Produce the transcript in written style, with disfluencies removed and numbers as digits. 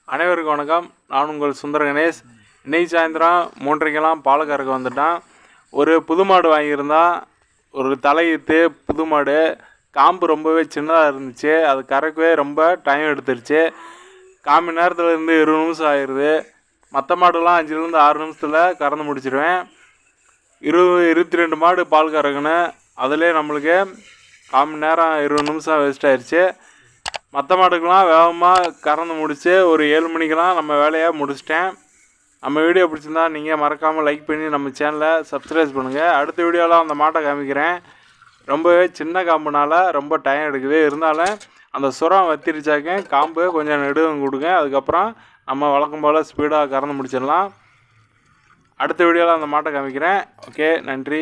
அனைவருக்கும் வணக்கம். நான் உங்கள் சுந்தர கணேஷ். இன்னைக்கு சாயந்தரம் 3:30க்கெல்லாம் பால் கறக்க வந்துட்டான். ஒரு புது மாடு வாங்கியிருந்தான். ஒரு தலையீத்து புது மாடு. காம்பு ரொம்பவே சின்னதாக இருந்துச்சு. அது கறக்கவே ரொம்ப டைம் எடுத்துருச்சு. 1/4 மணி நேரத்துலேருந்து 20 நிமிஷம் ஆயிடுது. மற்ற மாடுலாம் 5லேருந்து 6 நிமிஷத்தில் கறந்து முடிச்சிடுவேன். 22 மாடு பால் கறக்கணும். அதிலே நம்மளுக்கு 1/4 மணி நேரம் 20 நிமிஷம் வேஸ்ட் ஆயிடுச்சு. மற்ற மாடுக்கெலாம் வேகமாக கறந்து முடித்து ஒரு 7 மணிக்கெலாம் நம்ம வேலையை முடிச்சிட்டேன். நம்ம வீடியோ பிடிச்சிருந்தா நீங்கள் மறக்காமல் லைக் பண்ணி நம்ம சேனலை சப்ஸ்கிரைப் பண்ணுங்கள். அடுத்த வீடியோவில் அந்த மாட்டை காமிக்கிறேன். ரொம்பவே சின்ன காம்புனால ரொம்ப டைம் எடுக்குது. இருந்தாலும் அந்த சுரம் வத்திரிச்சாக்க காம்பு கொஞ்சம் நெடுவும் கொடுங்க. அதுக்கப்புறம் நம்ம வழக்கம் போல் ஸ்பீடாக கறந்து முடிச்சிடலாம். அடுத்த வீடியோவில் அந்த மாட்டை காமிக்கிறேன். ஓகே, நன்றி.